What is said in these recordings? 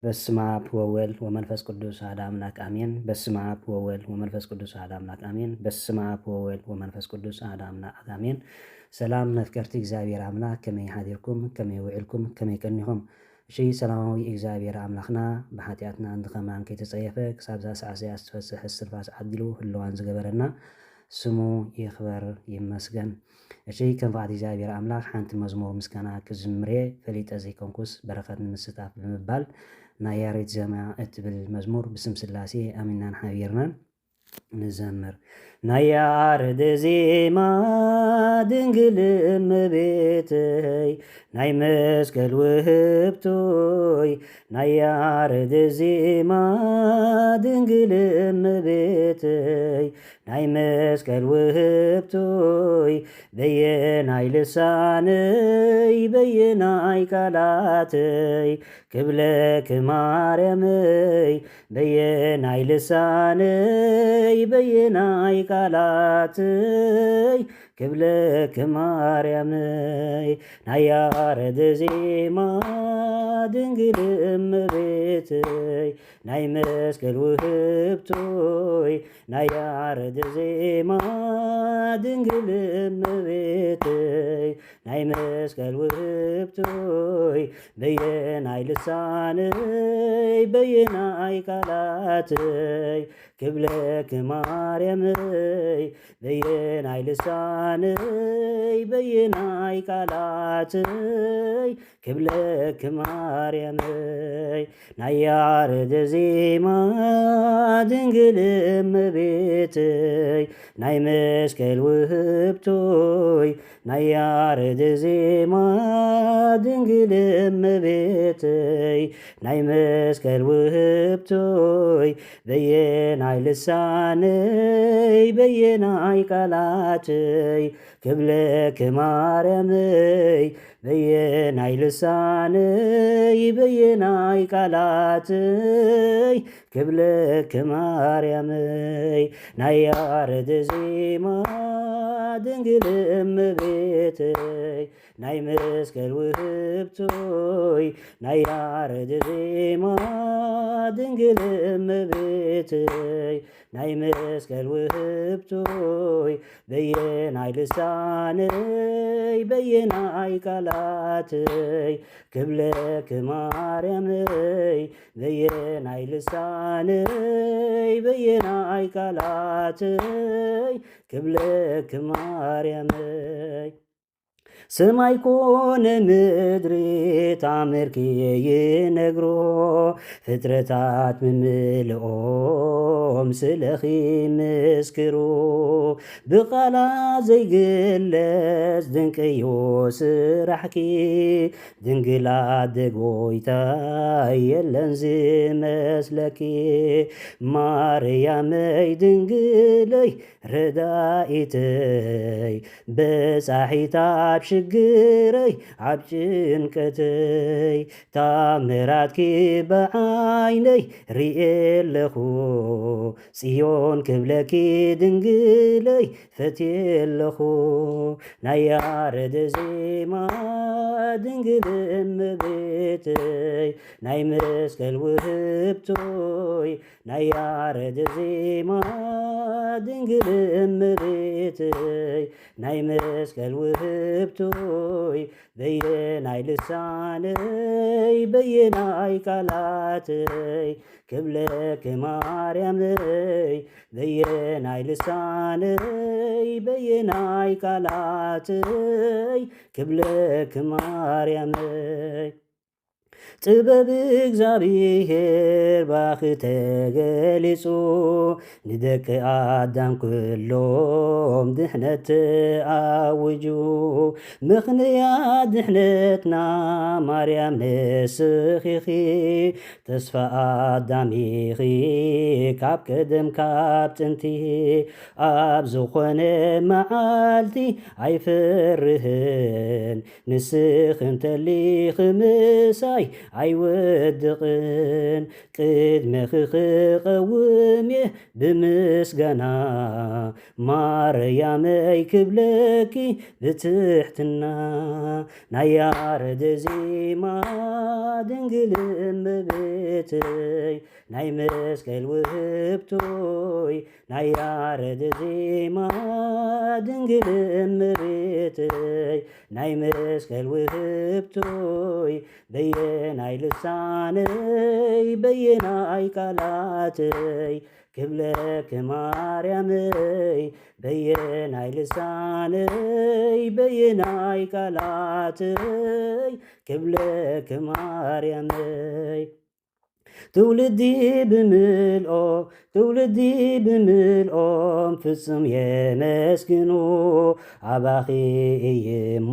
በስመ አብ ወወልድ ወመንፈስ ቅዱስ አሐዱ አምላክ አሜን። በስመ አብ ወወልድ ወመንፈስ ቅዱስ አሐዱ አምላክ አሜን። በስመ አብ ወወልድ ወመንፈስ ቅዱስ አሐዱ አምላክ አሜን። ሰላም ነፍቀርቲ እግዚአብሔር አምላክ ከመይ ሓዲርኩም ከመይ ውዒልኩም ከመይ ቀኒኹም። እሺ ሰላማዊ እግዚአብሔር አምላክና ብሓጢአትና እንድኸማን ከይተጸየፈ ክሳብ ዛ ሰዓት እዚኣ ዝተፈስሐ እስትንፋስ ዓዲሉ ህልዋን ዝገበረና ስሙ ይኽበር ይመስገን። እሺ ከም ፍቃድ እግዚአብሔር አምላክ ሓንቲ መዝሙር ምስጋና ክዝምሬ ፈሊጠ ዘይኮንኩስ በረኸት ንምስታፍ ብምባል ናይ ያሬድ ዜማ እትብል መዝሙር ብስም ስላሴ አሚናን ሓቢርናን ንዘምር። ናይ ያሬድ ዜማ ድንግል እመቤተይ ናይ መስቀል ውህብቶይ ናይ ያሬድ ዜማ ድንግል እመቤተይ ናይ መስቀል ውህብቶይ በየናይ ልሳነይ በየናይ ቃላተይ ክብለክ ማርያመይ በየናይ ልሳነይ በየናይ ቃላተይ ክብለክ ማርያመይ ናይ ያሬድ ዜማ ድንግል እመቤተይ ናይ መስቀል ውህብቶይ ናይ ያሬድ ዜማ ድንግል እመቤተይ ናይ መስቀል ውህብቶይ በየናይ ልሳነይ በየናይ ቃላተይ ክብለክ ማርያመይ በየናይ ልሳነይ በየናይ ቃላተይ ክብለክ ማርያመይ ናይ ያሬድ ዜማ ድንግል እመቤተይ ናይ መስቀል ውህብቶይ ናይ ያሬድ ዜማ ድንግል እመቤተይ ናይ መስቀል ውህብቶይ በየናይ ልሳነይ በየናይ ቃላተይ ክብለክ ማርያመይ በየናይ ልሳነይ በየናይ ቃላተይ ክብለክ ማርያመይ ናይ ያሬድ ዜማ ድንግል እመቤተይ ናይ መስቀል ውህብቶይ ናይ ያሬድ ዜማ ድንግል እመቤተይ ናይ መስቀል ውህብቶይ በየናይ ልሳነይ በየናይ ቃላተይ ክብለክ ማርያመይ በየናይ ልሳነይ በየናይ ቃላተይ ክብለክ ማርያመይ ሰማይ ኮነ ምድሪ ታምርክየ ይነግሮ ፍጥረታት ምምልኦም ስለኺ ምስክሩ ብቓላት ዘይግለጽ ድንቅዮ ስራሕኪ ድንግላት ደጎይታ የለን ዝመስለኪ ማርያመይ ድንግለይ ረዳኢተይ በጻሒታ ሽግረይ ኣብ ጭንቀተይ ታምራትኪ ብዓይነይ ሪኤ ኣለኹ ጽዮን ክብለኪ ድንግለይ ፈትየ ኣለኹ ናይ ያሬድ ዜማ ድንግል እመቤተይ ናይ መስቀል ውህብቶይ ናይ ያሬድ ዜማ ድንግል እመቤተይ ናይ መስቀል ውህብቶይ በየናይ ልሳነይ በየናይ ቃላተይ ክብለክ ማርያመይ በየናይ ልሳነይ በየናይ ቃላተይ ክብለክ ማርያመይ ጥበብ እግዚአብሔር ባኽ ተገሊጹ ንደቂ ኣዳም ኩሎም ድሕነት ኣውጁ ምኽንያት ድሕነትና ማርያም ንስኺኺ ተስፋ ኣዳም ኢኺ ካብ ቀደም ካብ ጥንቲ ኣብ ዝኾነ መዓልቲ ኣይፈርህን ንስኽን ተሊኽ ምሳይ ኣይወድቕን ቅድመኺ ክቐውም እየ ብምስጋና ማርያመይ ክብለኪ ብትሕትና ናይ ያሬድ ዜማ ድንግል እመቤተይ ናይ መስቀል ውህብቶይ ናይ ያሬድ ዜማ ድንግል እመቤተይ ናይ መስቀል ውህብቶይ በየናይ ልሳነይ በየናይ ቃላተይ ክብለኪ ማርያመይ በየናይ ልሳነይ በየናይ ቃላተይ ክብለኪ ማርያመይ ትውልዲ ብምልኦም ፍጹም የመስግኑ ኣባኺ እየሞ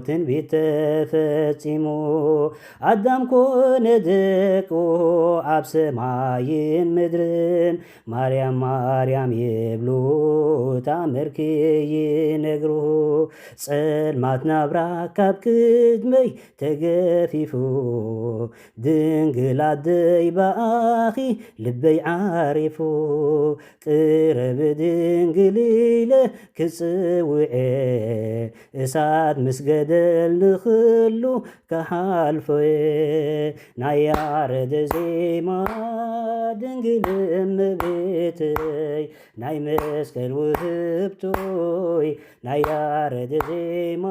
ትንቢት ተፈጺሙ ኣዳም ኮነ ደቁ ኣብ ሰማይን ምድርን ማርያም ማርያም ይብሉ ታምርኪ ይነግሩ ጸልማት ናብራ ካብ ቅድመይ ተገፊፉ ድንግል ኣደይ በኣኺ ልበይ ዓሪፉ ቅረብ ድንግል ኢለ ክጽውዐ እሳት ምስ ገደል ንኽሉ ከሓልፎየ ናይ ያሬድ ዜማ ድንግል እመቤተይ ናይ መስቀል ውህብቶይ ናይ ያሬድ ዜማ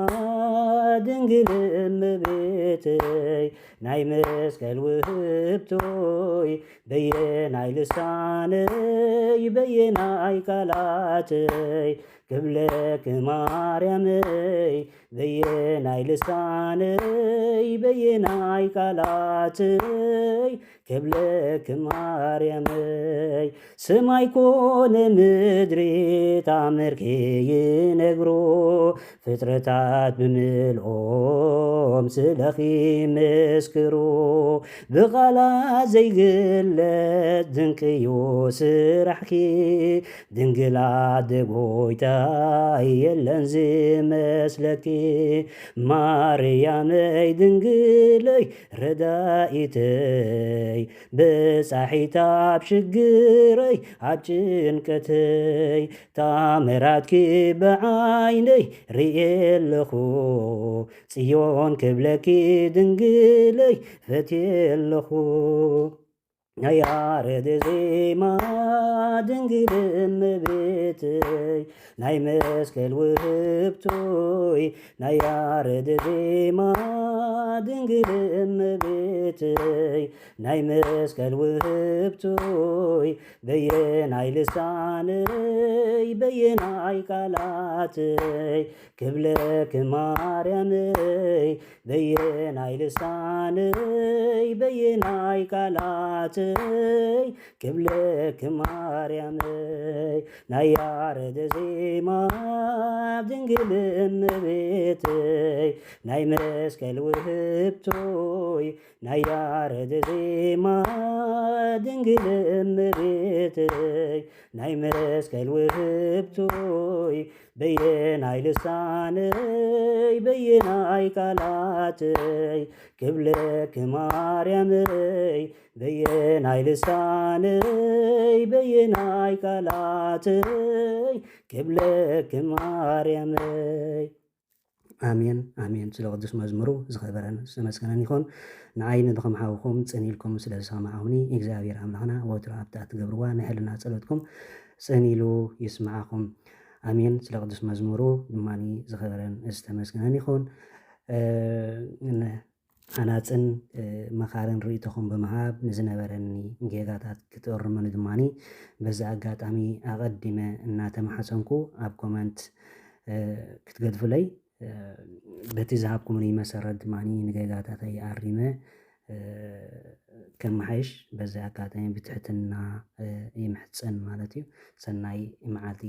ድንግል እመቤተይ ናይ መስቀል ውህብቶይ በየናይ ልሳነይ በየናይ ቃላተይ ክብለኪ ማርያመይ በየናይ ልሳነይ በየናይ ቃላተይ ክብለኪ ማርያመይ ሰማይ ኮነ ምድሪ ታምርኪ ይነግሩ ፍጥረታት ብምልኦም ስለኺ መስክሩ ብቓላት ዘይግለጽ ድንቅዩ ስራሕኪ ድንግል ኣደ ጎይታይ የለን ዝመስለኪ ማርያመይ ድንግለይ ረዳኢተይ በጻሒት ኣብ ሽግረይ ኣብ ጭንቀተይ ታምራትኪ ብዓይነይ ርኤ ኣለኹ ጽዮን ክብለኪ ድንግለይ ፈትየ ኣለኹ ናይ ያሬድ ዜማ ድንግል እመቤተይ ናይ መስቀል ውህብቶይ ናይ ያሬድ ዜማ ድንግል እመቤተይ ናይ መስቀል ውህብቶይ በየናይ ልሳነይ በየናይ ቃላተይ ክብለኪ ማርያመይ በየናይ ልሳነይ በየናይ ቃላተይ ክብለኪ ማርያመይ ናይ ያሬድ ዜማ ድንግል እመቤተይ ናይ መስቀል ውህብቶይ ናይ ያሬድ ዜማ ድንግል እመቤተይ ናይ መስቀል ውህብቶይ በየናይ ልሳነይ በየናይ ቃላተይ ክብለኪ ማርያመይ በየናይ ልሳነይ በየናይ ቃላተይ ክብለኪ ማርያመይ ኣሜን ኣሜን። ስለ ቅዱስ መዝሙሩ ዝኸበረን ዝተመስገነን ይኹን። ንዓይ ንድኸምሓውኹም ጽኒኢልኩም ስለ ዝሰማዕኹኒ እግዚኣብሔር ኣምላኽና ወትሮ ኣብታ ትገብርዋ ናይ ሕልና ጸሎትኩም ጽኒኢሉ ይስማዓኹም። ኣሜን። ስለ ቅዱስ መዝሙሩ ድማኒ ዝኸበረን ዝተመስገነን ይኹን። ሓናፅን መኻርን ርእይቶኹም ብምሃብ ንዝነበረኒ ጌጋታት ክትወርመኑ ድማኒ በዚ ኣጋጣሚ ኣቐዲመ እናተማሓፀንኩ ኣብ ኮመንት ክትገድፍለይ በቲ ዝሃብኩምኒ መሰረት ድማኒ ንጌጋታተይ ኣሪመ ከመሓይሽ በዚ ኣጋጣሚ ብትሕትና ይምሕፀን ማለት እዩ። ሰናይ መዓልቲ